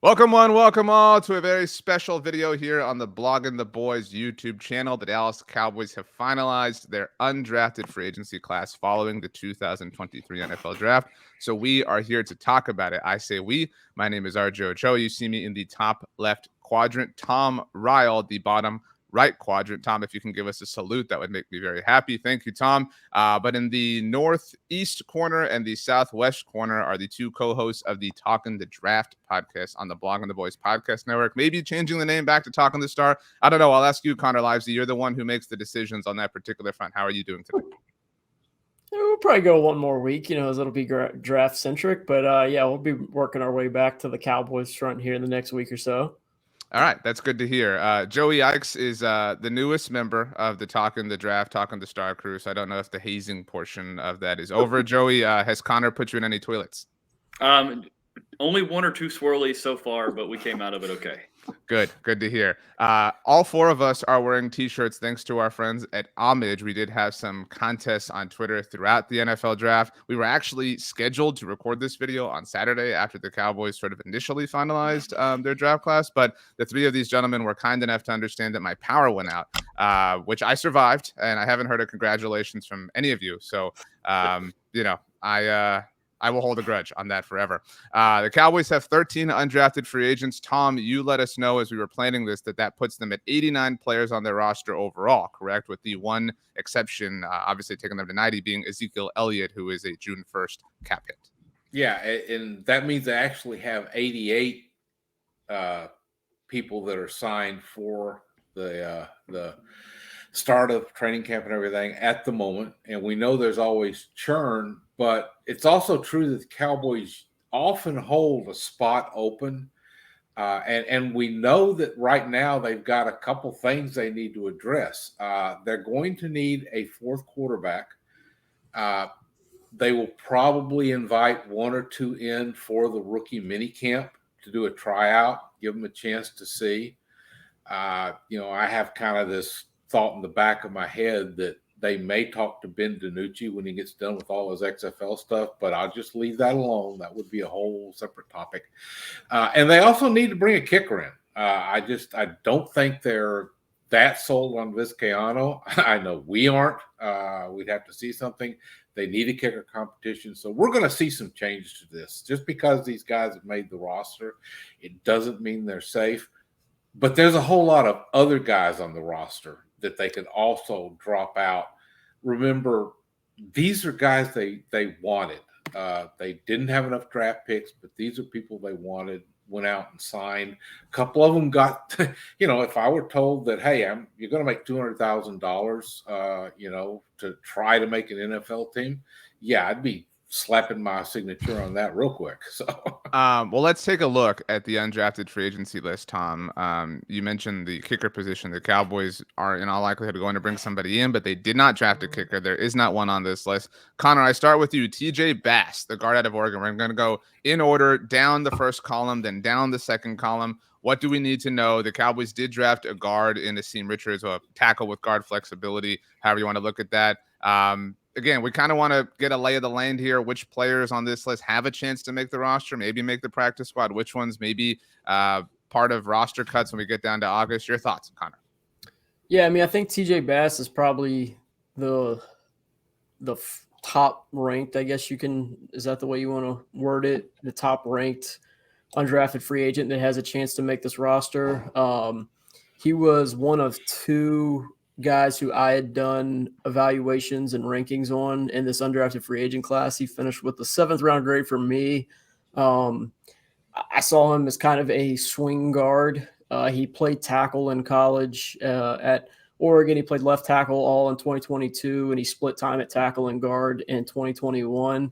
Welcome one, welcome all to a very special video here on the the Boys YouTube channel. The Dallas Cowboys have finalized their undrafted free agency class following the 2023 NFL Draft. So we are here to talk about it. I say we. My name is Ochoa. You see me in the top left quadrant. Tom Ryle, the bottom right quadrant. Tom, if you can give us a salute, that would make me very happy. Thank you, Tom. But in the northeast corner and the southwest corner are the two co-hosts of the Talking the Draft podcast on the the Boys podcast network. Maybe changing the name back to Talking the Star. I don't know. I'll ask you, Connor Livesay. You're the one who makes the decisions on that particular front. How are you doing today? We'll probably go one more week, as it'll be draft centric. But yeah, we'll be working our way back to the Cowboys front here in the next week or so. All right, that's good to hear. Joey Ickes is the newest member of the Talking the Draft, Talking the Star crew. So I don't know if the hazing portion of that is over. Joey, has Connor put you in any toilets? Only one or two swirlies so far, but we came out of it okay. Good to hear. All four of us are wearing t-shirts thanks to our friends at Homage. We did have some contests on Twitter throughout the NFL draft. We were actually scheduled to record this video on Saturday after the Cowboys sort of initially finalized their draft class, but the three of these gentlemen were kind enough to understand that my power went out, which I survived, and I haven't heard a congratulations from any of you. So, I will hold a grudge on that forever. The Cowboys have 13 undrafted free agents. Tom, you let us know as we were planning this that puts them at 89 players on their roster overall, correct? With the one exception, obviously taking them to 90, being Ezekiel Elliott, who is a June 1st cap hit. Yeah, and that means they actually have 88 people that are signed for the start of training camp and everything at the moment. And we know there's always churn, but it's also true that the Cowboys often hold a spot open. And we know that right now they've got a couple things they need to address. They're going to need a fourth quarterback. They will probably invite one or two in for the rookie minicamp to do a tryout, give them a chance to see. I have kind of this thought in the back of my head that they may talk to Ben DiNucci when he gets done with all his XFL stuff, but I'll just leave that alone. That would be a whole separate topic. And they also need to bring a kicker in. I don't think they're that sold on Vizcaino. I know we aren't. We'd have to see something. They need a kicker competition. So we're going to see some changes to this. Just because these guys have made the roster, it doesn't mean they're safe. But there's a whole lot of other guys on the roster that they could also drop out. Remember, these are guys they wanted. They didn't have enough draft picks, but these are people they wanted, went out and signed. A couple of them got, if I were told that, hey, you're going to make $200,000, to try to make an NFL team, yeah, I'd be slapping my signature on that real quick. So, well, let's take a look at the undrafted free agency list, Tom. You mentioned the kicker position. The Cowboys are in all likelihood going to bring somebody in, but they did not draft a kicker. There is not one on this list. Connor, I start with you. TJ Bass, the guard out of Oregon. We're going to go in order, down the first column, then down the second column. What do we need to know? The Cowboys did draft a guard in Asim Richards, or a tackle with guard flexibility, however you want to look at that. Again, we kind of want to get a lay of the land here. Which players on this list have a chance to make the roster, maybe make the practice squad? Which ones maybe part of roster cuts when we get down to August? Your thoughts, Connor? Yeah, I think TJ Bass is probably the top ranked, I guess is that the way you want to word it? The top ranked undrafted free agent that has a chance to make this roster. He was one of two guys who I had done evaluations and rankings on in this undrafted free agent class. He finished with the 7th round grade for me. I saw him as kind of a swing guard. He played tackle in college at Oregon. He played left tackle all in 2022, and he split time at tackle and guard in 2021.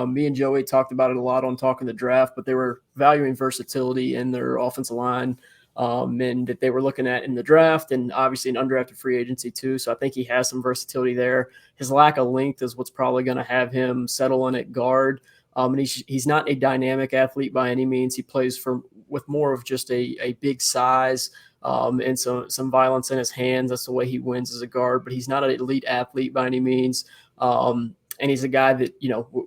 Me and Joey talked about it a lot on Talking the Draft, but they were valuing versatility in their offensive line. And that they were looking at in the draft, and obviously an undrafted free agency too. So I think he has some versatility there. His lack of length is what's probably going to have him settle in at guard. And he's not a dynamic athlete by any means. He plays with more of just a big size and some violence in his hands. That's the way he wins as a guard. But he's not an elite athlete by any means. And he's a guy that,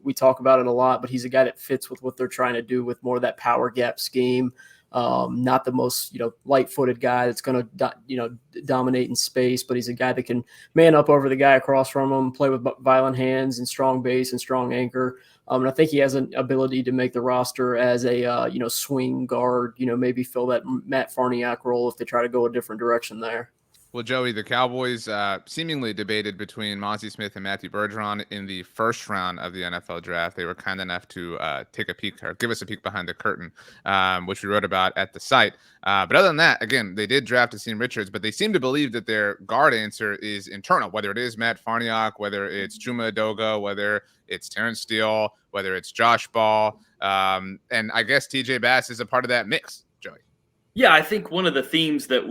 we talk about it a lot, but he's a guy that fits with what they're trying to do with more of that power gap scheme. Not the most, light-footed guy that's going to, dominate in space, but he's a guy that can man up over the guy across from him, play with violent hands and strong base and strong anchor. And I think he has an ability to make the roster as a, swing guard, maybe fill that Matt Farniok role if they try to go a different direction there. Well, Joey, the Cowboys seemingly debated between Mozzie Smith and Matthew Bergeron in the first round of the NFL draft. They were kind enough to take a peek or give us a peek behind the curtain, which we wrote about at the site. But other than that, again, they did draft Asim Richards, but they seem to believe that their guard answer is internal, whether it is Matt Farniok, whether it's Juma Adoga, whether it's Terrence Steele, whether it's Josh Ball. And I guess TJ Bass is a part of that mix, Joey. Yeah, I think one of the themes that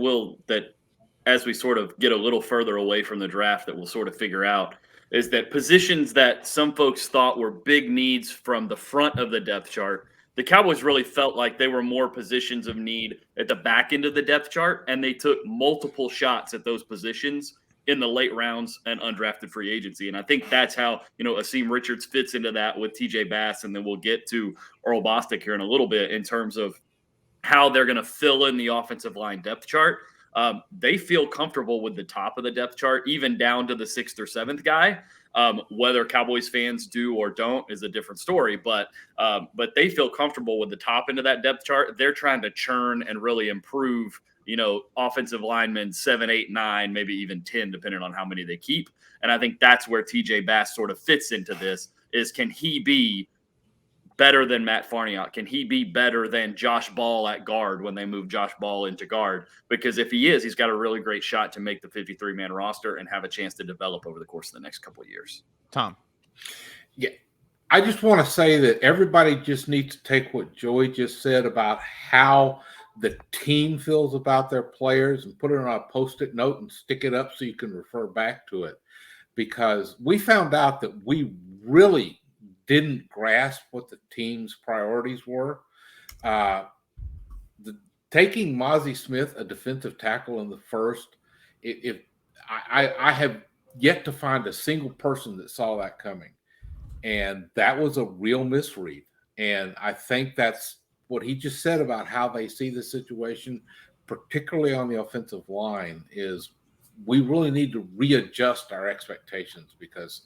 as we sort of get a little further away from the draft that we'll sort of figure out is that positions that some folks thought were big needs from the front of the depth chart, the Cowboys really felt like they were more positions of need at the back end of the depth chart, and they took multiple shots at those positions in the late rounds and undrafted free agency. And I think that's how, Asim Richards fits into that with TJ Bass, and then we'll get to Earl Bostic here in a little bit in terms of how they're going to fill in the offensive line depth chart. They feel comfortable with the top of the depth chart, even down to the 6th or 7th guy. Whether Cowboys fans do or don't is a different story, but they feel comfortable with the top end of that depth chart. They're trying to churn and really improve, offensive linemen 7, 8, 9, maybe even 10, depending on how many they keep. And I think that's where TJ Bass sort of fits into this is, can he be better than Matt Farniok? Can he be better than Josh Ball at guard when they move Josh Ball into guard? Because if he is, he's got a really great shot to make the 53-man roster and have a chance to develop over the course of the next couple of years. Tom. Yeah. I just want to say that everybody just needs to take what Joey just said about how the team feels about their players and put it on a Post-it note and stick it up so you can refer back to it. Because we found out that we really didn't grasp what the team's priorities were. Taking Mozzie Smith, a defensive tackle in the first, I have yet to find a single person that saw that coming. And that was a real misread. And I think that's what he just said about how they see the situation, particularly on the offensive line, is we really need to readjust our expectations because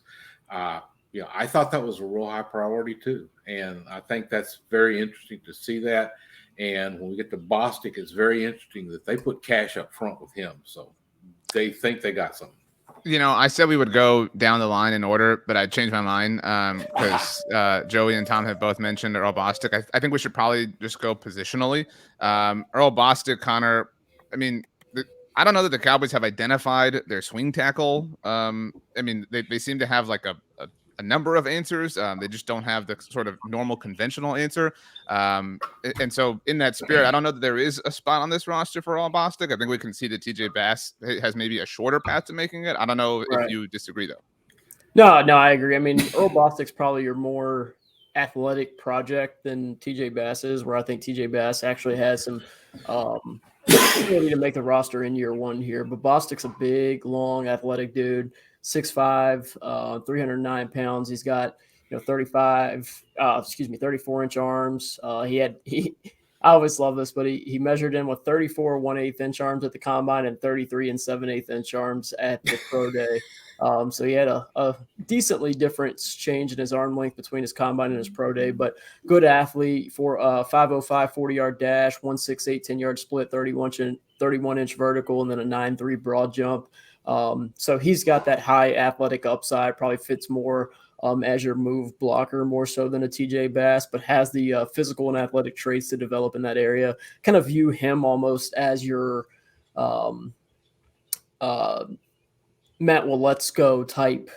I thought that was a real high priority too. And I think that's very interesting to see that. And when we get to Bostic, it's very interesting that they put cash up front with him. So they think they got something. I said we would go down the line in order, but I changed my mind because Joey and Tom have both mentioned Earl Bostic. I think we should probably just go positionally. Earl Bostic, Connor, I don't know that the Cowboys have identified their swing tackle. They seem to have like a number of answers. They just don't have the sort of normal conventional answer. And so in that spirit, I don't know that there is a spot on this roster for Earl Bostic. I think we can see that TJ Bass has maybe a shorter path to making it. I don't know if you disagree though. No, I agree. Earl Bostic's probably your more athletic project than TJ Bass is, where I think TJ Bass actually has some ability to make the roster in year one here. But Bostic's a big, long, athletic dude. 6'5", 309 pounds. He's got 34-inch arms. I always love this, but he measured in with 34 1/8-inch arms at the combine and 33 7/8-inch arms at the pro day. So he had a decently different change in his arm length between his combine and his pro day, but good athlete for 505 40-yard dash, 168 10-yard split, 31-inch vertical, and then a 9.3 broad jump. So he's got that high athletic upside, probably fits more as your move blocker more so than a TJ Bass, but has the physical and athletic traits to develop in that area. Kind of view him almost as your Matt will let's go type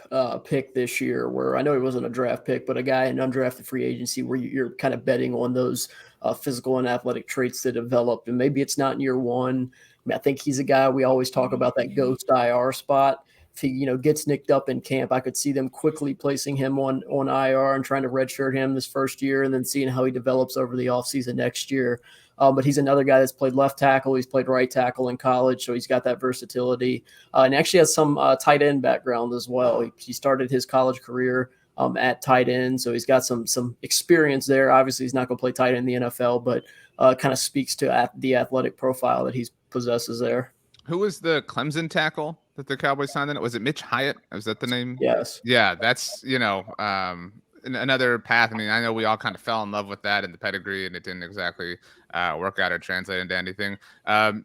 pick this year, where I know he wasn't a draft pick, but a guy in undrafted free agency where you're kind of betting on those physical and athletic traits to develop. And maybe it's not in year one. I think he's a guy we always talk about, that ghost IR spot. If he gets nicked up in camp, I could see them quickly placing him on IR and trying to redshirt him this first year and then seeing how he develops over the offseason next year. But he's another guy that's played left tackle. He's played right tackle in college, so he's got that versatility. And actually has some tight end background as well. He started his college career at tight end, so he's got some experience there. Obviously, he's not going to play tight end in the NFL, but kind of speaks to the athletic profile that he possesses there. Who was the Clemson tackle that the Cowboys signed in? Was it Mitch Hyatt? Was that the name? Yes. Yeah, that's, another path. I mean, I know we all kind of fell in love with that in the pedigree, and it didn't exactly work out or translate into anything.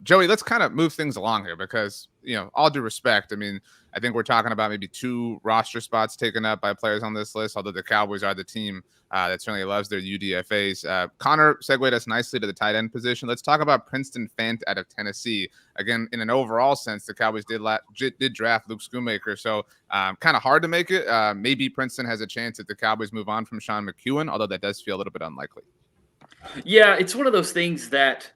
Joey, let's kind of move things along here because, all due respect, I mean, I think we're talking about maybe 2 roster spots taken up by players on this list, although the Cowboys are the team that certainly loves their UDFAs. Connor segued us nicely to the tight end position. Let's talk about Princeton Fant out of Tennessee. Again, in an overall sense, the Cowboys did draft Luke Schoonmaker, so kind of hard to make it. Maybe Princeton has a chance if the Cowboys move on from Sean McEwen, although that does feel a little bit unlikely. Yeah, it's one of those things that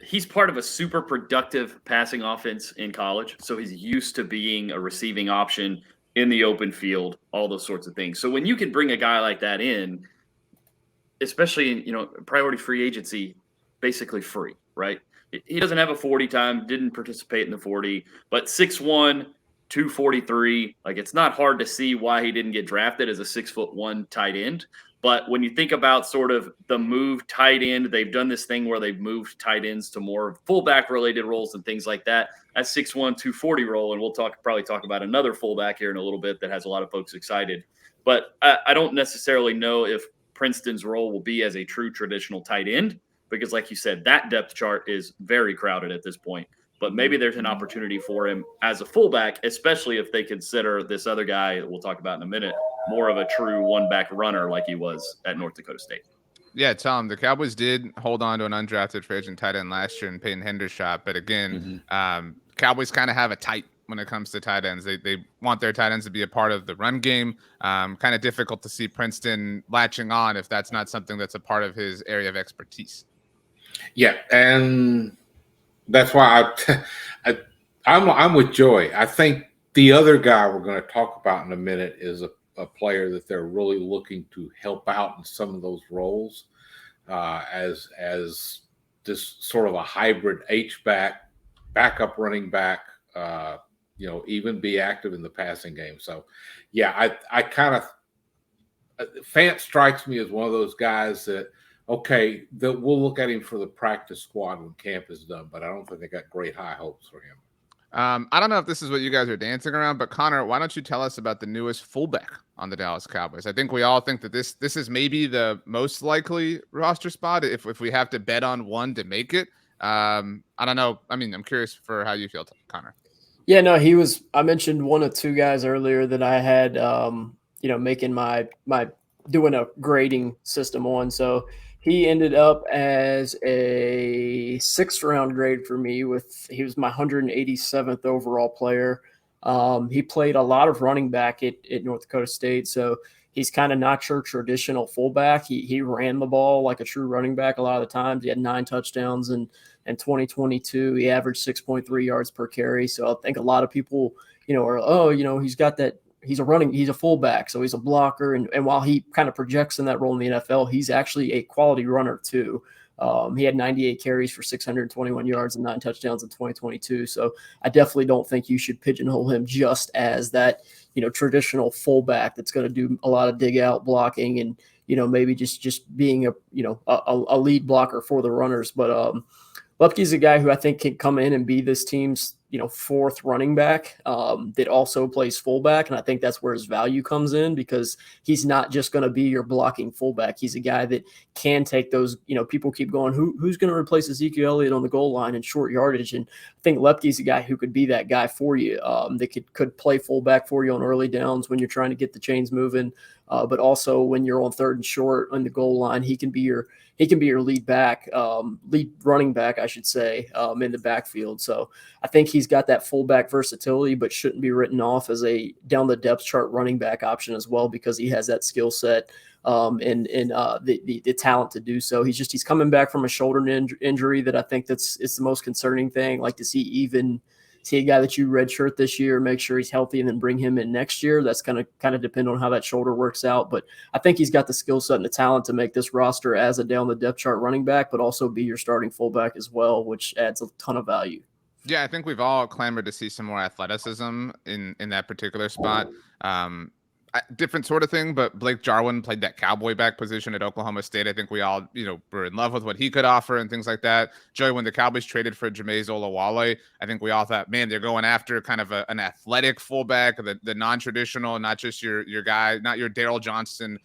he's part of a super productive passing offense in college, so he's used to being a receiving option in the open field, all those sorts of things. So when you can bring a guy like that in, especially in priority free agency, basically free, right? He doesn't have a 40 time, didn't participate in the 40, but 6'1", 243. Like, it's not hard to see why he didn't get drafted as a 6'1" tight end. But when you think about sort of the move tight end, they've done this thing where they've moved tight ends to more fullback related roles and things like that. That 6'1", 240 role, and we'll probably talk about another fullback here in a little bit that has a lot of folks excited. But I don't necessarily know if Princeton's role will be as a true traditional tight end, because like you said, that depth chart is very crowded at this point. But maybe there's an opportunity for him as a fullback, especially if they consider this other guy that we'll talk about in a minute more of a true one-back runner like he was at North Dakota State. Yeah, Tom, the Cowboys did hold on to an undrafted free agent tight end last year in Peyton Hendershot. But again, Cowboys kind of have a tight when it comes to tight ends. They want their tight ends to be a part of the run game. Kind of difficult to see Princeton latching on if that's not something that's a part of his area of expertise. Yeah, and that's why I'm with Joey. I think the other guy we're going to talk about in a minute is a player that they're really looking to help out in some of those roles as this sort of a hybrid H-back, backup running back, even be active in the passing game. So, yeah, I kind of Fant strikes me as one of those guys that, okay, that we'll look at him for the practice squad when camp is done, but I don't think they got great high hopes for him. I don't know if this is what you guys are dancing around, but Connor, why don't you tell us about the newest fullback on the Dallas Cowboys? I think we all think that this is maybe the most likely roster spot if we have to bet on one to make it. I don't know. I mean, I'm curious for how you feel, Connor. Yeah, no, I mentioned one of 2 guys earlier that I had, making my doing a grading system on. So he ended up as a 6th round grade for me. He was my 187th overall player. He played a lot of running back at North Dakota State, so he's kind of not your traditional fullback. He ran the ball like a true running back a lot of the times. He had 9 touchdowns in 2022. He averaged 6.3 yards per carry. So I think a lot of people, he's got that. He's a fullback, so he's a blocker. And while he kind of projects in that role in the NFL, he's actually a quality runner too. He had 98 carries for 621 yards and 9 touchdowns in 2022. So I definitely don't think you should pigeonhole him just as that, traditional fullback that's going to do a lot of dig out blocking and, maybe just being a lead blocker for the runners. But Lupke's a guy who I think can come in and be this team's, 4th running back that also plays fullback. And I think that's where his value comes in, because he's not just going to be your blocking fullback. He's a guy that can take those, people keep going, who's going to replace Ezekiel Elliott on the goal line in short yardage? And I think Lupke's a guy who could be that guy for you, that could play fullback for you on early downs when you're trying to get the chains moving. But also when you're on 3rd and short on the goal line, he can be your lead running back, I should say, in the backfield. So I think he's got that fullback versatility, but shouldn't be written off as a down the depth chart running back option as well, because he has that skill set and the talent to do so. He's coming back from a shoulder injury that I think it's the most concerning thing. Like to see a guy that you redshirt this year, make sure he's healthy, and then bring him in next year. That's kind of depend on how that shoulder works out. But I think he's got the skill set and the talent to make this roster as a down the depth chart running back, but also be your starting fullback as well, which adds a ton of value. Yeah, I think we've all clamored to see some more athleticism in that particular spot. different sort of thing, but Blake Jarwin played that cowboy back position at Oklahoma State. I think we all, were in love with what he could offer and things like that. Joey, when the Cowboys traded for Jameis Olawale, I think we all thought, man, they're going after kind of an athletic fullback, the non-traditional, not just your guy, not your Daryl Johnston,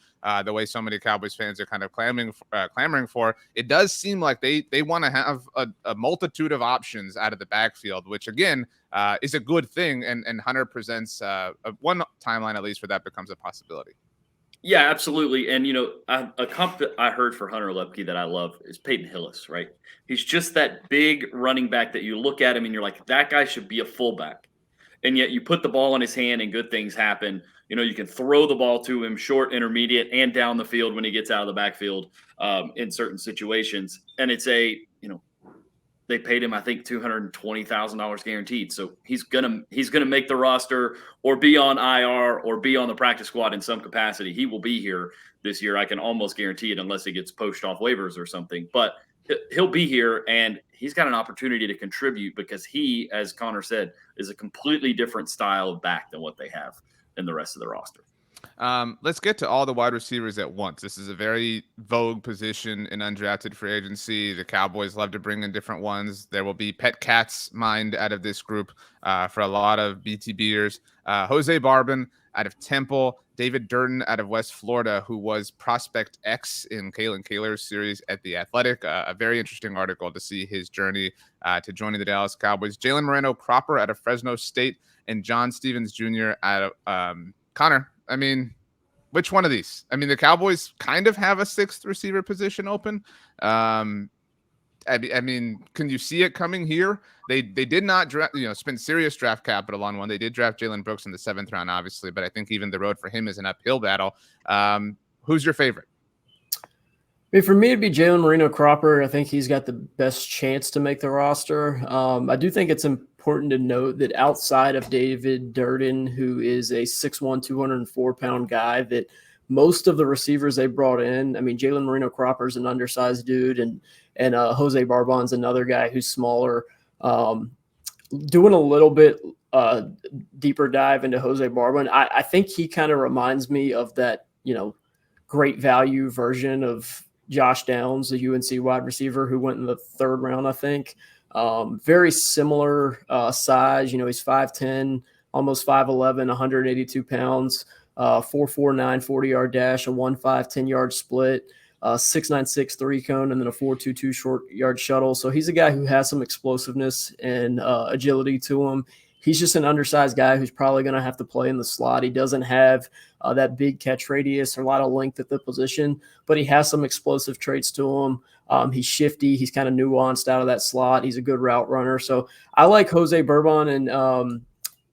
the way so many Cowboys fans are kind of clamoring for. It does seem like they want to have a multitude of options out of the backfield, which again is a good thing. And Hunter presents one timeline, at least, where that becomes a possibility. Yeah, absolutely. And, a comp that I heard for Hunter Lepke that I love is Peyton Hillis, right? He's just that big running back that you look at him and you're like, that guy should be a fullback. And yet you put the ball in his hand and good things happen. You can throw the ball to him short, intermediate, and down the field when he gets out of the backfield in certain situations. And it's they paid him, I think, $220,000 guaranteed. So he's gonna make the roster or be on IR or be on the practice squad in some capacity. He will be here this year. I can almost guarantee it, unless he gets poached off waivers or something. But he'll be here, and he's got an opportunity to contribute because he, as Connor said, is a completely different style of back than what they have in the rest of the roster. Let's get to all the wide receivers at once. This is a very vogue position in undrafted free agency. The Cowboys love to bring in different ones. There will be pet cats mined out of this group for a lot of BTBers. Jose Barbin out of Temple, David Durden out of West Florida, who was Prospect X in Kalen Kaler's series at The Athletic. A very interesting article to see his journey to joining the Dallas Cowboys. Jalen Moreno-Cropper out of Fresno State, and John Stevens Jr. out of Connor. I mean, which one of these? I mean, the Cowboys kind of have a sixth receiver position open. I mean, can you see it coming here? They did not spend serious draft capital on one. They did draft Jalen Brooks in the 7th round, obviously, but I think even the road for him is an uphill battle. Who's your favorite? I mean, for me, it'd be Jalen Moreno-Cropper. I think he's got the best chance to make the roster. I do think it's important to note that outside of David Durden, who is a 6'1", 204-pound guy, that most of the receivers they brought in, I mean, Jalen Moreno-Cropper is an undersized dude, and Jose Barbon's another guy who's smaller. Doing a little bit deeper dive into Jose Barbon, I think he kind of reminds me of that, great value version of Josh Downs, the UNC wide receiver who went in the 3rd round, I think. Very similar size. He's 5'10", almost 5'11", 182 pounds, 4.49 40-yard dash, a 1.5 10-yard split, 6.96 3-cone, and then a 4.22 short yard shuttle. So he's a guy who has some explosiveness and agility to him. He's just an undersized guy who's probably going to have to play in the slot. He doesn't have that big catch radius or a lot of length at the position, but he has some explosive traits to him. He's shifty. He's kind of nuanced out of that slot. He's a good route runner. So I like Jose Bourbon and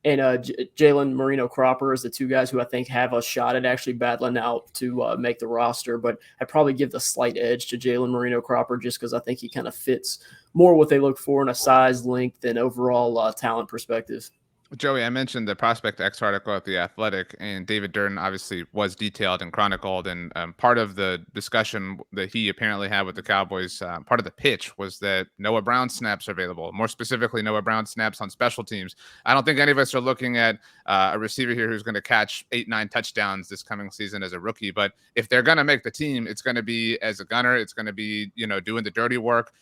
Jalen Moreno-Cropper as the two guys who I think have a shot at actually battling out to make the roster. But I'd probably give the slight edge to Jalen Moreno-Cropper just because I think he kind of fits more what they look for in a size, length, and overall talent perspective. Joey, I mentioned the Prospect X article at The Athletic, and David Durden obviously was detailed and chronicled. And part of the discussion that he apparently had with the Cowboys, part of the pitch was that Noah Brown snaps are available. More specifically, Noah Brown snaps on special teams. I don't think any of us are looking at a receiver here who's going to catch 8-9 touchdowns this coming season as a rookie. But if they're going to make the team, it's going to be as a gunner. It's going to be, doing the dirty work.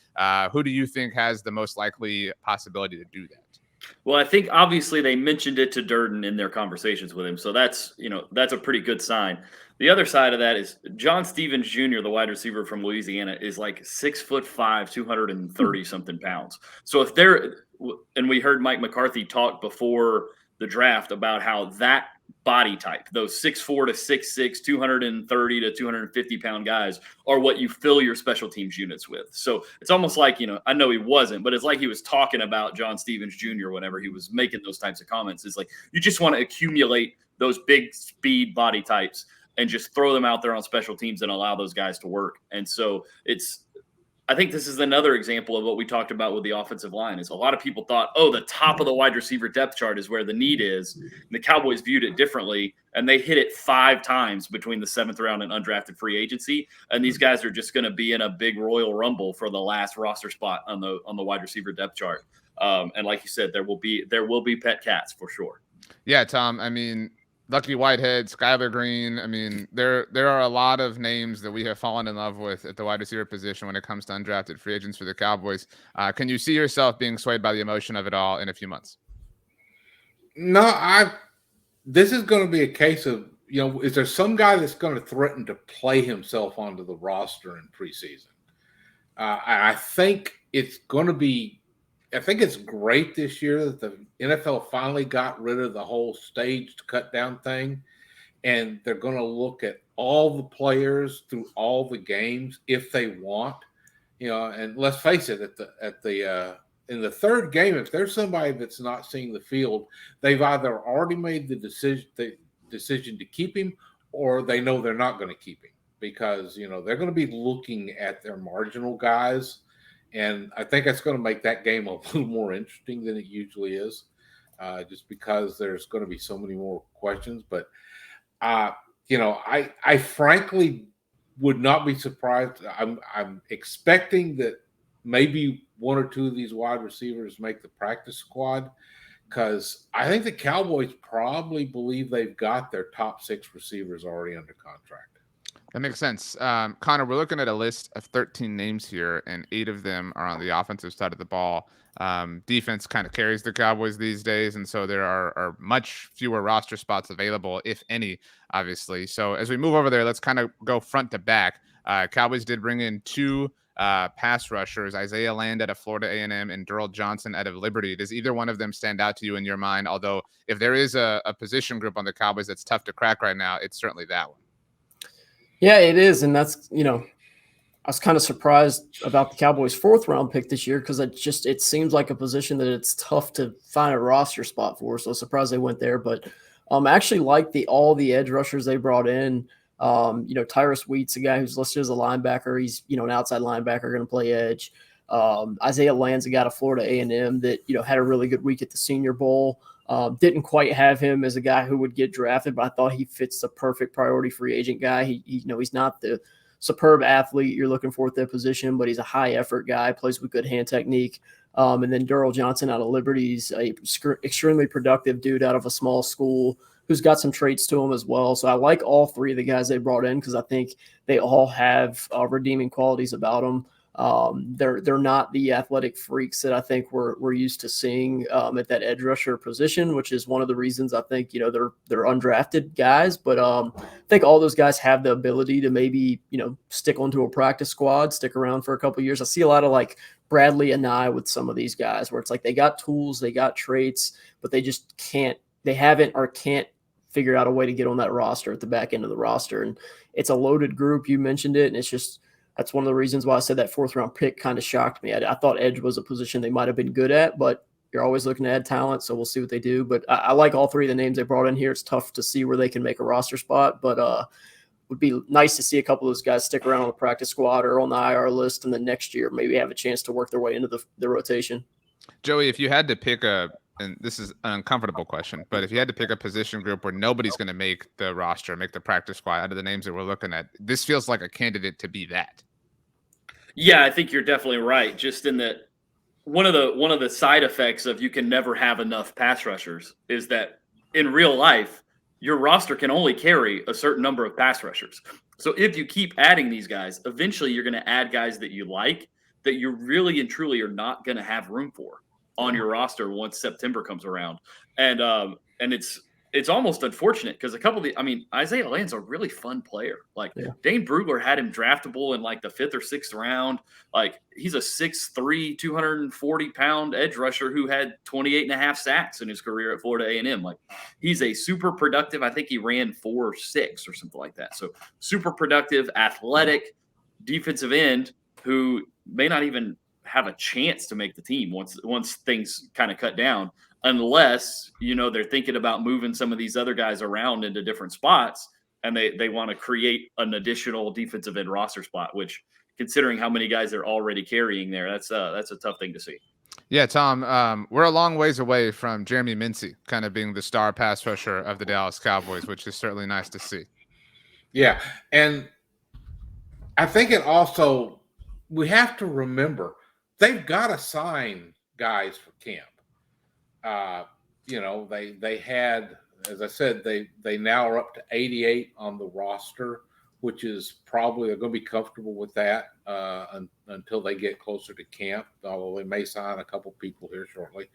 Who do you think has the most likely possibility to do that? Well, I think obviously they mentioned it to Durden in their conversations with him. So that's a pretty good sign. The other side of that is John Stevens Jr., the wide receiver from Louisiana, is like 6'5", 230 something pounds. So if they're, and we heard Mike McCarthy talk before the draft about how that body type, those 6'4" to 6'6", 230 to 250 pound guys are what you fill your special teams units with. So it's almost like, I know he wasn't, but it's like he was talking about John Stevens Jr. whenever he was making those types of comments. It's like, you just want to accumulate those big speed body types and just throw them out there on special teams and allow those guys to work. And so I think this is another example of what we talked about with the offensive line. Is a lot of people thought, the top of the wide receiver depth chart is where the need is. And the Cowboys viewed it differently, and they hit it 5 times between the 7th round and undrafted free agency. And these guys are just going to be in a big Royal Rumble for the last roster spot on the wide receiver depth chart. And like you said, there will be pet cats for sure. Yeah, Tom. I mean, Lucky Whitehead, Skylar Green. I mean, there are a lot of names that we have fallen in love with at the wide receiver position when it comes to undrafted free agents for the Cowboys. Can you see yourself being swayed by the emotion of it all in a few months? No, this is going to be a case of, is there some guy that's going to threaten to play himself onto the roster in preseason? I think it's going to be, I think it's great this year that the NFL finally got rid of the whole staged cut down thing. And they're going to look at all the players through all the games if they want, and let's face it, in the third game, if there's somebody that's not seeing the field, they've either already made the decision to keep him, or they know they're not going to keep him because, they're going to be looking at their marginal guys. And I think that's going to make that game a little more interesting than it usually is, just because there's going to be so many more questions. But, I frankly would not be surprised. I'm expecting that maybe one or two of these wide receivers make the practice squad, because I think the Cowboys probably believe they've got their top 6 receivers already under contract. That makes sense. Connor, we're looking at a list of 13 names here, and 8 of them are on the offensive side of the ball. Defense kind of carries the Cowboys these days, and so there are much fewer roster spots available, if any, obviously. So as we move over there, let's kind of go front to back. Cowboys did bring in 2 pass rushers, Isaiah Land out of Florida A&M and Darrell Johnson out of Liberty. Does either one of them stand out to you in your mind? Although if there is a position group on the Cowboys that's tough to crack right now, it's certainly that one. Yeah, it is. And that's, I was kind of surprised about the Cowboys' 4th round pick this year, because it seems like a position that it's tough to find a roster spot for. So I was surprised they went there. But I actually like all the edge rushers they brought in. Tyrus Wheat's a guy who's listed as a linebacker. He's, an outside linebacker, going to play edge. Isaiah Land's a guy out of Florida A&M that, had a really good week at the Senior Bowl. Didn't quite have him as a guy who would get drafted, but I thought he fits the perfect priority free agent guy. He's not the superb athlete you're looking for at that position, but he's a high effort guy, plays with good hand technique. And then Darrell Johnson out of Liberty, he's a extremely productive dude out of a small school who's got some traits to him as well. So I like all 3 of the guys they brought in, because I think they all have redeeming qualities about them. They're not the athletic freaks that I think we're used to seeing at that edge rusher position, which is one of the reasons I think, they're undrafted guys. But I think all those guys have the ability to maybe, stick onto a practice squad, stick around for a couple of years. I see a lot of like Bradley and I with some of these guys where it's like they got tools, they got traits, but they just can't figure out a way to get on that roster at the back end of the roster. And it's a loaded group. You mentioned it. And it's just, that's one of the reasons why I said that 4th round pick kind of shocked me. I thought edge was a position they might've been good at, but you're always looking to add talent. So we'll see what they do. But I like all 3 of the names they brought in here. It's tough to see where they can make a roster spot, but would be nice to see a couple of those guys stick around on the practice squad or on the IR list, and then next year maybe have a chance to work their way into the rotation. Joey, if you had to pick and this is an uncomfortable question, but if you had to pick a position group where nobody's going to make the roster, make the practice squad out of the names that we're looking at, this feels like a candidate to be that. Yeah, I think you're definitely right. Just in that one of the side effects of you can never have enough pass rushers is that in real life, your roster can only carry a certain number of pass rushers. So if you keep adding these guys, eventually you're going to add guys that you like that you really and truly are not going to have room for on your roster once September comes around. And it's almost unfortunate because Isaiah Land's a really fun player. Like Dane Brugler had him draftable in like the 5th or 6th round. Like he's a 6'3", 240-pound edge rusher who had 28.5 sacks in his career at Florida A&M. Like he's a super productive. I think he ran 4.6 or something like that. So super productive, athletic defensive end who may not even have a chance to make the team once things kind of cut down. Unless, they're thinking about moving some of these other guys around into different spots and they want to create an additional defensive end roster spot, which considering how many guys they're already carrying there, that's a tough thing to see. Yeah, Tom, we're a long ways away from Jeremy Mincey kind of being the star pass rusher of the Dallas Cowboys, which is certainly nice to see. Yeah. And I think we have to remember they've got to sign guys for camp. They had as I said, they now are up to 88 on the roster, which is probably they're going to be comfortable with that until they get closer to camp, although they may sign a couple people here shortly.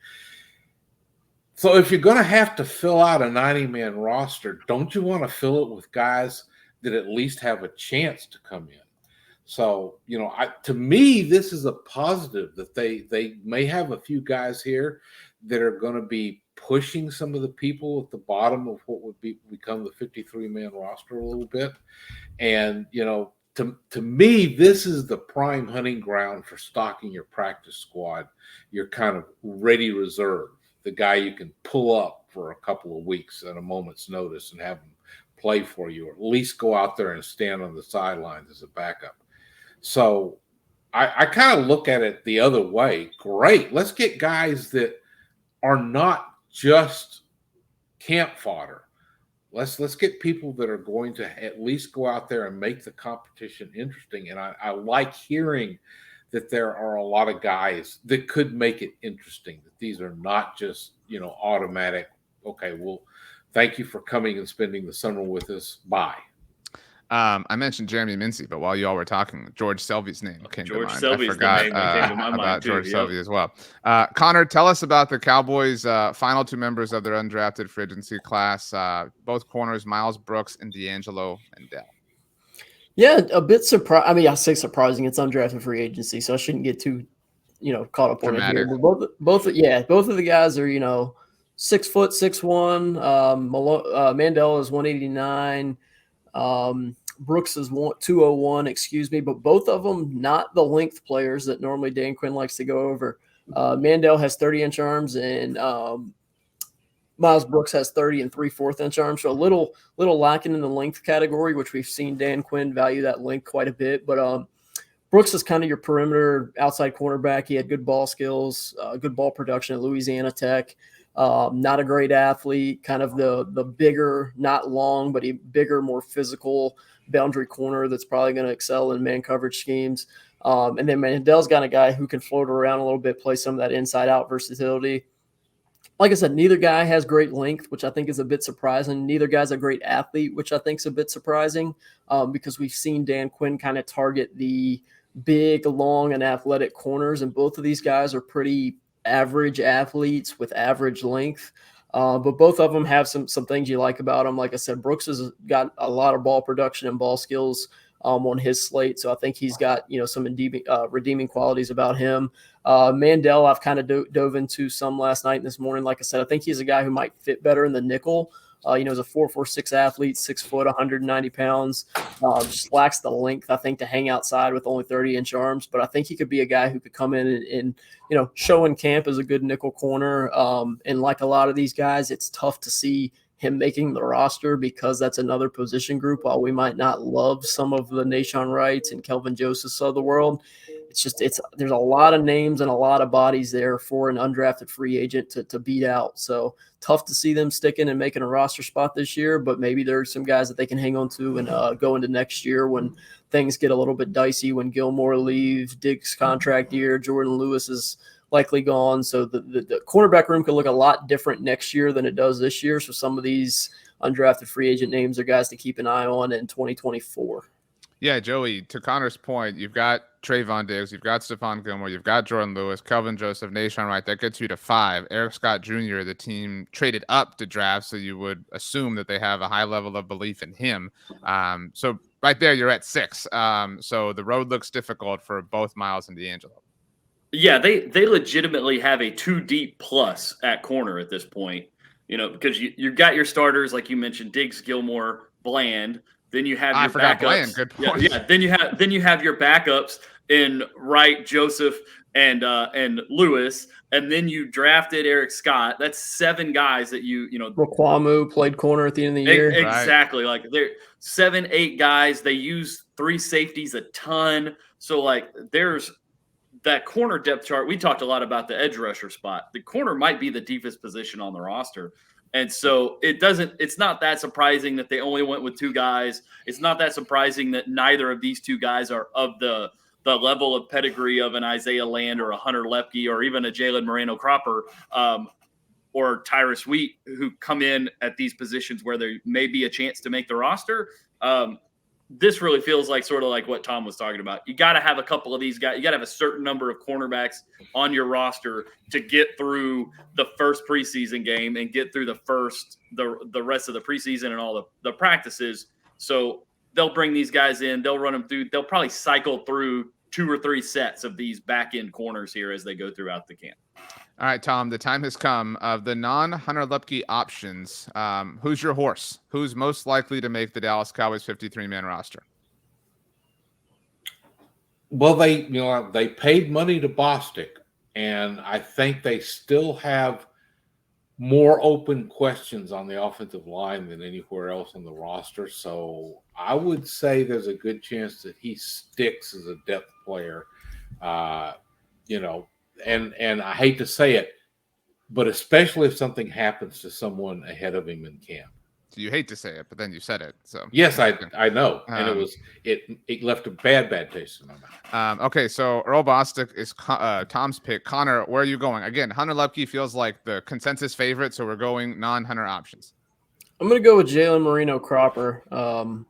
So if you're going to have to fill out a 90-man roster, don't you want to fill it with guys that at least have a chance to come in? So, to me, this is a positive that they may have a few guys here that are going to be pushing some of the people at the bottom of what would become the 53-man roster a little bit. And, to me, this is the prime hunting ground for stocking your practice squad, your kind of ready reserve, the guy you can pull up for a couple of weeks at a moment's notice and have him play for you, or at least go out there and stand on the sidelines as a backup. So I kind of look at it the other way. Great. Let's get guys that are not just camp fodder. Let's get people that are going to at least go out there and make the competition interesting. And I like hearing that there are a lot of guys that could make it interesting, that these are not just, automatic, okay, well, thank you for coming and spending the summer with us. Bye. I mentioned Jeremy Mincy, but while you all were talking, George Selby's name came to mind. Selby's I forgot the name that came to my mind about too. George Selby as well. Connor, tell us about the Cowboys' final two members of their undrafted free agency class, both corners, Miles Brooks and D'Angelo Mendel. Yeah, a bit surprised. I mean, I say surprising. It's undrafted free agency, so I shouldn't get too, caught up on it here. But both of the guys are, 6 foot 6'1". Mandel is 189. Brooks is 201, but both of them not the length players that normally Dan Quinn likes to go over. Mandel has 30-inch arms, and Miles Brooks has 30 3/4-inch arms, so a little lacking in the length category, which we've seen Dan Quinn value that length quite a bit. But Brooks is kind of your perimeter outside cornerback. He had good ball skills, good ball production at Louisiana Tech. Not a great athlete, kind of the bigger, not long, but a bigger, more physical boundary corner that's probably going to excel in man coverage schemes. And then Mandel's got a guy who can float around a little bit, play some of that inside-out versatility. Like I said, neither guy has great length, which I think is a bit surprising. Neither guy's a great athlete, which I think is a bit surprising because we've seen Dan Quinn kind of target the big, long, and athletic corners, and both of these guys are pretty average athletes with average length. But both of them have some things you like about them. Like I said, Brooks has got a lot of ball production and ball skills on his slate. So I think he's got, some redeeming qualities about him. Mandel, I've kind of dove into some last night and this morning. Like I said, I think he's a guy who might fit better in the nickel. He's a 4.46 athlete, 6 foot, 190 pounds. Just lacks the length, I think, to hang outside with only 30-inch arms. But I think he could be a guy who could come in and show in camp as a good nickel corner. And like a lot of these guys, it's tough to see him making the roster because that's another position group. While we might not love some of the Nahshon Wrights and Kelvin Josephs of the world, there's a lot of names and a lot of bodies there for an undrafted free agent to beat out. So tough to see them sticking and making a roster spot this year, but maybe there's some guys that they can hang on to and go into next year when things get a little bit dicey, when Gilmore leaves, Diggs contract year, Jordan Lewis is likely gone. So the cornerback room could look a lot different next year than it does this year. So some of these undrafted free agent names are guys to keep an eye on in 2024. Yeah, Joey, to Connor's point, you've got Trayvon Diggs, you've got Stephon Gilmore, you've got Jordan Lewis, Kelvin Joseph, Nahshon Wright. That gets you to 5. Eric Scott Jr., the team traded up to draft, so you would assume that they have a high level of belief in him. So right there, you're at 6. So the road looks difficult for both Miles and D'Angelo. Yeah, they legitimately have a 2 deep plus at corner at this point, because you got your starters, like you mentioned, Diggs, Gilmore, Bland. Then you have your backups. Bland. Good point. Yeah. Then you have your backups in Wright, Joseph, and Lewis, and then you drafted Eric Scott. That's 7 guys that Mokwamu played corner at the end of the year. Exactly. Right. Like they're 7, 8 guys. They use 3 safeties a ton. So like there's that corner depth chart. We talked a lot about the edge rusher spot. The corner might be the deepest position on the roster. And so it's not that surprising that they only went with 2 guys. It's not that surprising that neither of these 2 guys are of the level of pedigree of an Isaiah Land or a Hunter Lepke or even a Jalen Moreno-Cropper, or Tyrus Wheat, who come in at these positions where there may be a chance to make the roster. This really feels like sort of like what Tom was talking about. You got to have a couple of these guys. You got to have a certain number of cornerbacks on your roster to get through the first preseason game and get through the rest of the preseason and all the practices. So they'll bring these guys in. They'll run them through. They'll probably cycle through 2 or 3 sets of these back end corners here as they go throughout the camp. All right, Tom, the time has come. Of the non-Hunter Luepke options, who's your horse? Who's most likely to make the Dallas Cowboys 53-man roster? Well, they paid money to Bostic, and I think they still have more open questions on the offensive line than anywhere else on the roster. So I would say there's a good chance that he sticks as a depth player. And I hate to say it, but especially if something happens to someone ahead of him in camp. So you hate to say it, but then you said it. So yes, I know, and it left a bad taste in my mouth. Okay, so Earl Bostic is Tom's pick. Connor, where are you going? Again, Hunter Luepke feels like the consensus favorite, so we're going non-Hunter options. I'm going to go with Jalen Moreno-Cropper.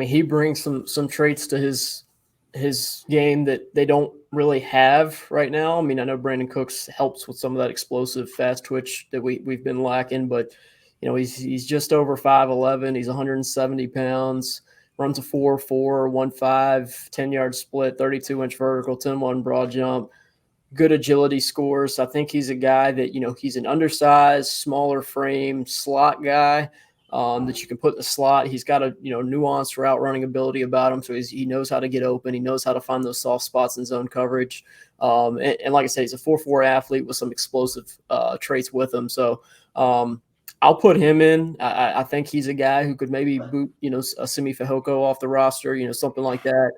He brings some traits to his game that they don't really have right now. I know Brandon Cooks helps with some of that explosive fast twitch that we've been lacking, but he's just over 5'11". He's 170 pounds, runs a 4.4, 1.5, 10-yard split, 32-inch vertical, 10-1 broad jump, good agility scores. I think he's a guy that, he's an undersized, smaller frame slot guy that you can put in the slot. He's got a nuanced route running ability about him, so he knows how to get open. He knows how to find those soft spots in zone coverage. And like I said, he's a 4.4 athlete with some explosive traits with him. So I'll put him in. I think he's a guy who could maybe boot a Simi Fehoko off the roster, something like that.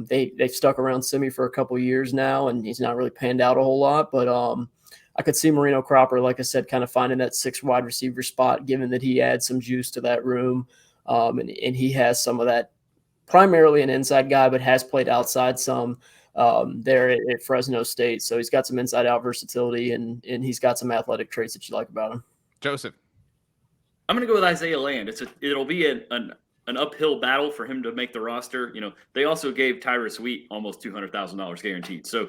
They've stuck around Simi for a couple of years now, and he's not really panned out a whole lot, but I could see Moreno-Cropper, like I said, kind of finding that 6 wide receiver spot, given that he adds some juice to that room. And he has some of that, primarily an inside guy, but has played outside some there at Fresno State. So he's got some inside out versatility, and he's got some athletic traits that you like about him. Joseph. I'm going to go with Isaiah Land. It'll be an uphill battle for him to make the roster. They also gave Tyrus Wheat almost $200,000 guaranteed. So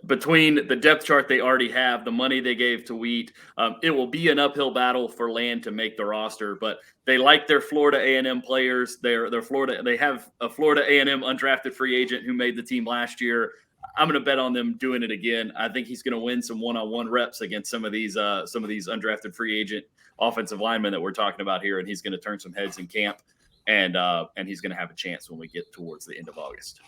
between the depth chart they already have, the money they gave to Wheat, it will be an uphill battle for Land to make the roster. But they like their Florida A&M players. They have a Florida A&M undrafted free agent who made the team last year. I'm going to bet on them doing it again. I think he's going to win some one-on-one reps against some of these undrafted free agent offensive linemen that we're talking about here, and he's going to turn some heads in camp. And he's going to have a chance when we get towards the end of August.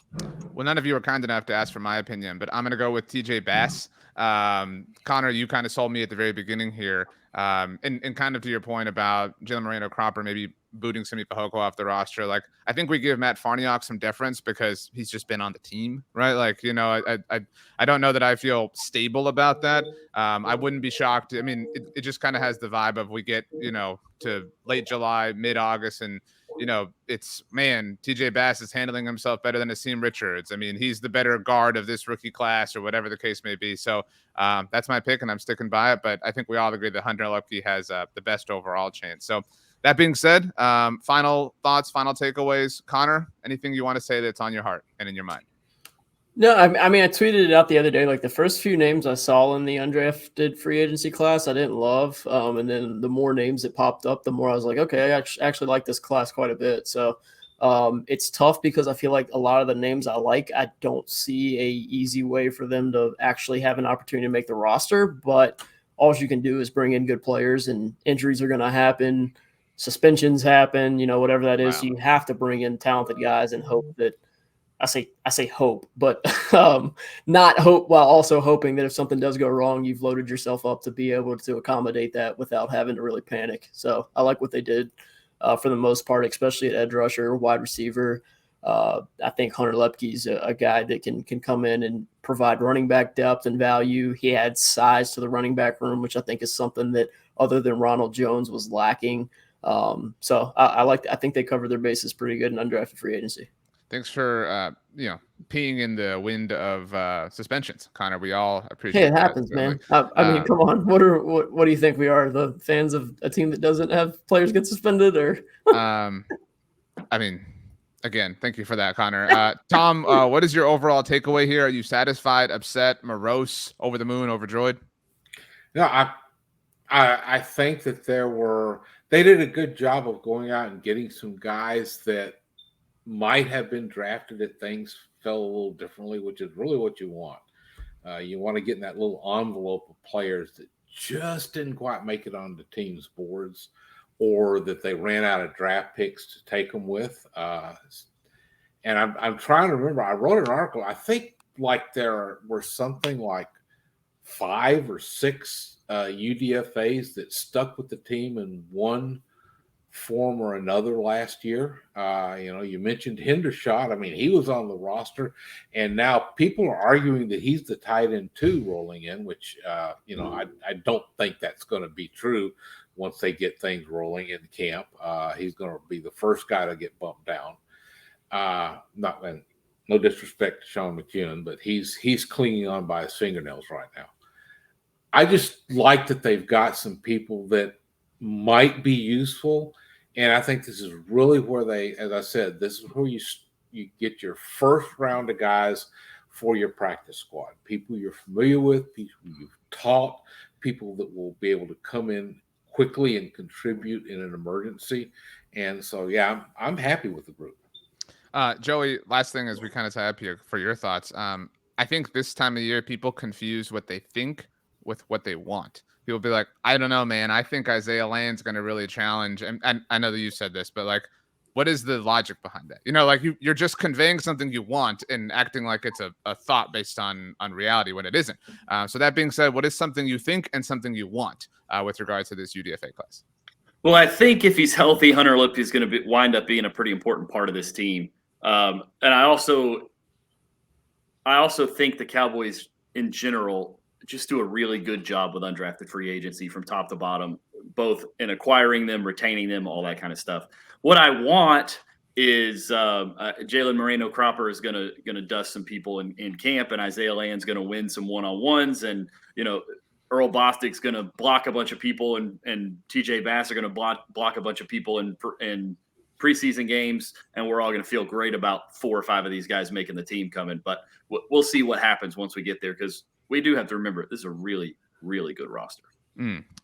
Well, none of you are kind enough to ask for my opinion, but I'm going to go with TJ Bass. Connor, you kind of sold me at the very beginning here. And kind of to your point about Jalen Moreno-Cropper maybe booting Simi Fehoko off the roster. Like, I think we give Matt Farniok some deference because he's just been on the team, right? Like, I don't know that I feel stable about that. I wouldn't be shocked. It just kind of has the vibe of we get, to late July, mid-August, and it's, man, TJ Bass is handling himself better than Asim Richards. He's the better guard of this rookie class or whatever the case may be. So that's my pick, and I'm sticking by it. But I think we all agree that Hunter Luepke has the best overall chance. So that being said, final thoughts, final takeaways. Connor, anything you want to say that's on your heart and in your mind? No, I tweeted it out the other day. Like, the first few names I saw in the undrafted free agency class, I didn't love. And then the more names that popped up, the more I was like, okay, I actually like this class quite a bit. So it's tough because I feel like a lot of the names I like, I don't see a easy way for them to actually have an opportunity to make the roster. But all you can do is bring in good players, and injuries are going to happen. Suspensions happen, whatever that is. Wow. So you have to bring in talented guys and hope that, I say hope, but not hope, while also hoping that if something does go wrong, you've loaded yourself up to be able to accommodate that without having to really panic. So I like what they did for the most part, especially at edge rusher, wide receiver. I think Hunter Luepke's a guy that can come in and provide running back depth and value. He adds size to the running back room, which I think is something that other than Ronald Jones was lacking. So I think they covered their bases pretty good in undrafted free agency. Thanks for peeing in the wind of suspensions, Connor. We all appreciate Hey, it that, happens, certainly. man. I mean, come on. What do you think we are? The fans of a team that doesn't have players get suspended, or? I mean, again, thank you for that, Connor. Tom, what is your overall takeaway here? Are you satisfied, upset, morose, over the moon, overjoyed? No, I think that they did a good job of going out and getting some guys that might have been drafted if things fell a little differently, which is really what you want. You want to get in that little envelope of players that just didn't quite make it on the team's boards, or that they ran out of draft picks to take them with. And I'm trying to remember. I wrote an article. I think like there were something like 5 or 6 UDFAs that stuck with the team in one form or another last year. You mentioned Hendershot. I mean, he was on the roster, and now people are arguing that he's the tight end 2 rolling in, which I don't think that's going to be true once they get things rolling in camp. He's going to be the first guy to get bumped down. No disrespect to Sean McEwen, but he's clinging on by his fingernails right now. I just like that they've got some people that might be useful. And I think this is really where as I said, this is where you get your first round of guys for your practice squad. People you're familiar with, people you've taught, people that will be able to come in quickly and contribute in an emergency. And so, yeah, I'm happy with the group. Joey, last thing as we kind of tie up here for your thoughts. I think this time of year, people confuse what they think with what they want. People be like, I don't know, man. I think Isaiah Land's going to really challenge. And I know that you said this, but like, what is the logic behind that? Like you're just conveying something you want and acting like it's a thought based on reality when it isn't. So that being said, what is something you think and something you want with regards to this UDFA class? Well, I think if he's healthy, Hunter Lipke is going to wind up being a pretty important part of this team. And I also think the Cowboys in general just do a really good job with undrafted free agency from top to bottom, both in acquiring them, retaining them, all that kind of stuff. What I want is Jalen Moreno-Cropper is going to dust some people in camp, and Isaiah Land's going to win some one-on-ones, and Earl Bostic's going to block a bunch of people, and TJ Bass are going to block a bunch of people in preseason games, and we're all going to feel great about 4 or 5 of these guys making the team coming. But we'll see what happens once we get there, because we do have to remember this is a really, really good roster.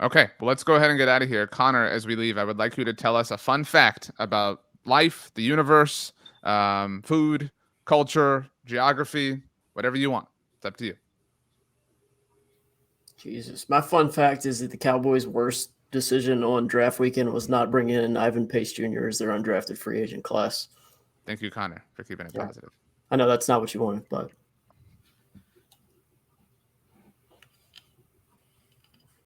Okay, well, let's go ahead and get out of here. Connor, as we leave, I would like you to tell us a fun fact about life, the universe, food, culture, geography, whatever you want. It's up to you. Jesus. My fun fact is that the Cowboys' worst decision on draft weekend was not bringing in Ivan Pace Jr. as their undrafted free agent class. Thank you, Connor, for keeping it positive. I know that's not what you wanted, but